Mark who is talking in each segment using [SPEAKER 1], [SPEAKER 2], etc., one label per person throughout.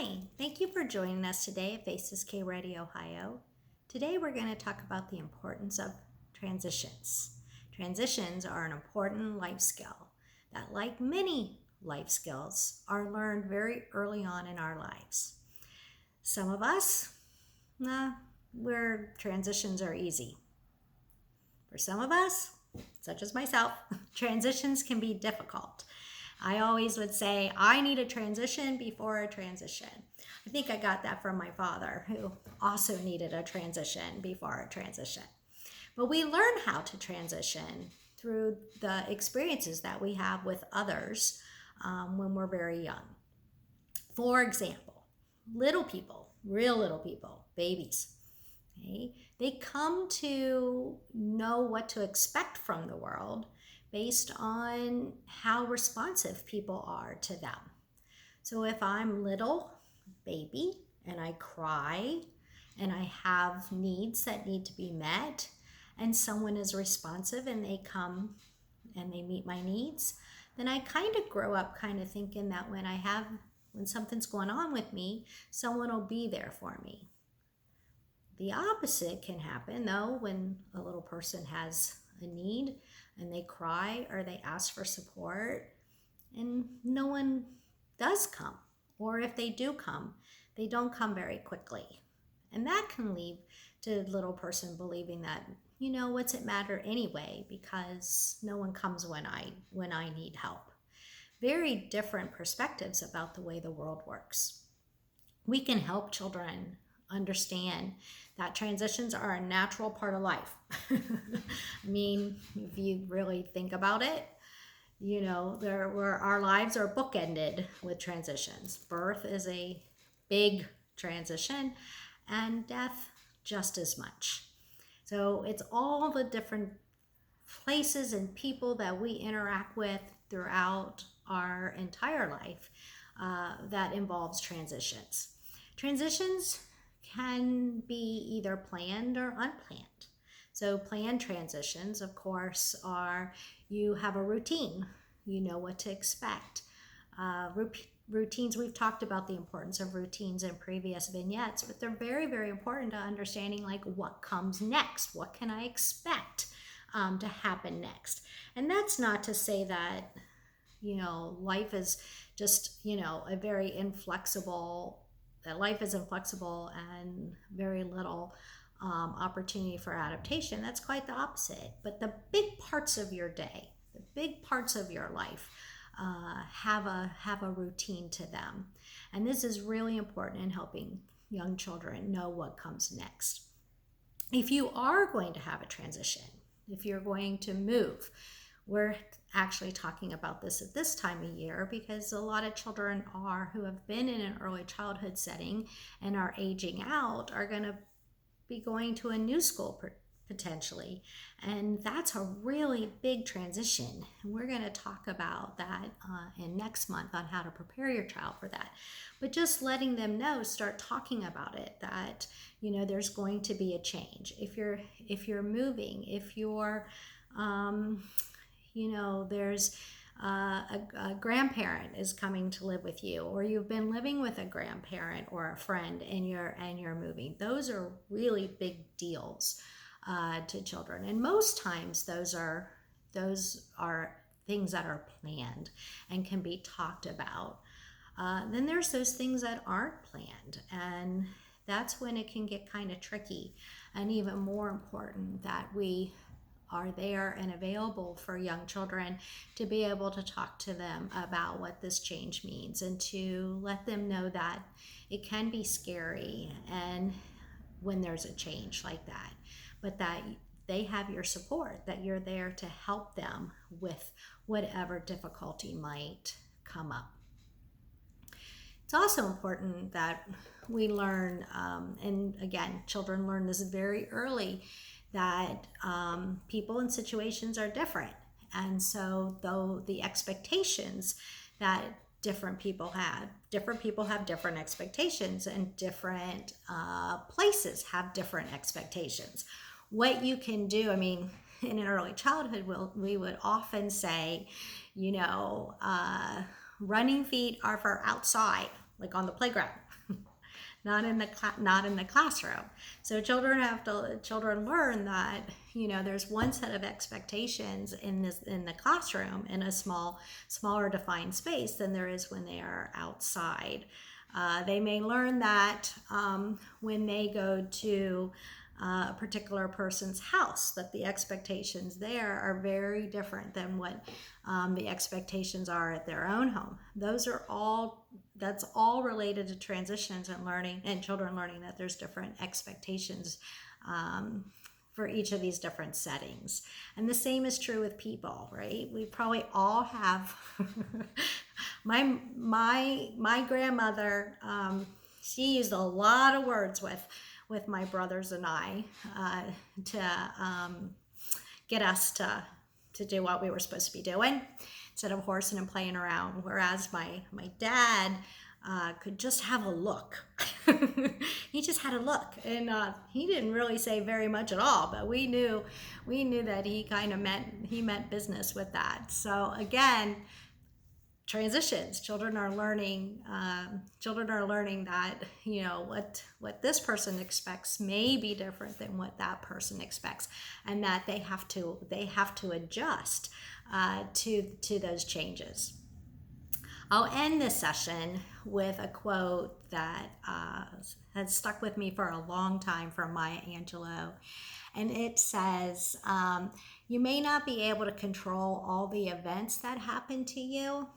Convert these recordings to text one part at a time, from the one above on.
[SPEAKER 1] Hi, thank you for joining us today at Faces K Radio Ohio. Today we're going to talk about the importance of transitions. Transitions are an important life skill that, like many life skills, are learned very early on in our lives. Some of us, where transitions are easy. For some of us, such as myself, transitions can be difficult. I always would say, I need a transition before a transition. I think I got that from my father, who also needed a transition before a transition. But we learn how to transition through the experiences that we have with others when we're very young. For example, little people, real little people, babies, okay? They come to know what to expect from the world based on how responsive people are to them. So if I'm little baby and I cry and I have needs that need to be met, and someone is responsive and they come and they meet my needs, then I kind of grow up kind of thinking that when something's going on with me, someone will be there for me. The opposite can happen though when a little person has a need and they cry or they ask for support and no one does come. Or if they do come, they don't come very quickly. And that can lead to the little person believing that, what's it matter anyway, because no one comes when I need help. Very different perspectives about the way the world works. We can help children understand that transitions are a natural part of life. I mean, if you really think about it, our lives are bookended with transitions. Birth is a big transition, and death just as much. So it's all the different places and people that we interact with throughout our entire life that involves transitions. Transitions can be either planned or unplanned. So planned transitions, of course, are you have a routine. You know what to expect. Routines, we've talked about the importance of routines in previous vignettes, but they're very, very important to understanding like what comes next. What can I expect to happen next? And that's not to say that, life is just, a very inflexible, that life is inflexible and very little opportunity for adaptation. That's quite the opposite. But the big parts of your day, the big parts of your life have a routine to them. And this is really important in helping young children know what comes next. If you are going to have a transition, if you're going to move, we're actually talking about this at this time of year because a lot of children who have been in an early childhood setting and are aging out are going to be going to a new school potentially. And that's a really big transition. And we're going to talk about that in next month on how to prepare your child for that. But just letting them know, start talking about it, that, there's going to be a change. If you're moving, if you're, there's a grandparent is coming to live with you, or you've been living with a grandparent or a friend and you're moving. Those are really big deals to children, and most times those are things that are planned and can be talked about. Then there's those things that aren't planned, and that's when it can get kind of tricky. And even more important that we are there and available for young children to be able to talk to them about what this change means and to let them know that it can be scary and when there's a change like that, but that they have your support, that you're there to help them with whatever difficulty might come up. It's also important that we learn, and again, children learn this very early, that people and situations are different. And so though the expectations that different people have different expectations, and different places have different expectations. What you can do, in an early childhood, we would often say, running feet are for outside. like on the playground. Not in the classroom. So children learn that, you know, there's one set of expectations in the classroom in a smaller defined space than there is when they are outside. They may learn that when they go to a particular person's house, that the expectations there are very different than what the expectations are at their own home. That's all related to transitions and learning, and children learning that there's different expectations for each of these different settings. And the same is true with people, right? We probably all have my grandmother, she used a lot of words with my brothers and I to get us to do what we were supposed to be doing instead of horsing and playing around. Whereas my dad could just have a look. He just had a look, and he didn't really say very much at all, but we knew that he kind of meant business with that. So again, transitions. Children are learning that, you know, what this person expects may be different than what that person expects, and that they have to adjust to those changes. I'll end this session with a quote that has stuck with me for a long time from Maya Angelou. And it says, you may not be able to control all the events that happen to you,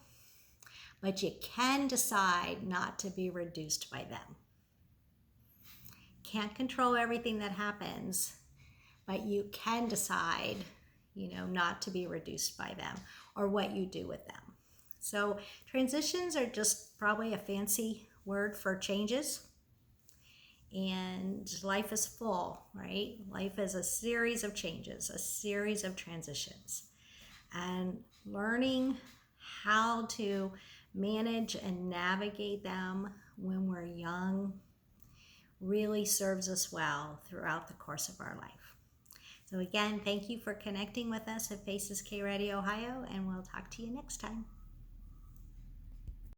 [SPEAKER 1] but you can decide not to be reduced by them. Can't control everything that happens, but you can decide, you know, not to be reduced by them or what you do with them. So transitions are just probably a fancy word for changes. And life is full, right? Life is a series of changes, a series of transitions. And learning how to manage and navigate them when we're young really serves us well throughout the course of our life. So again, thank you for connecting with us at Faces K Radio Ohio, and we'll talk to you next time.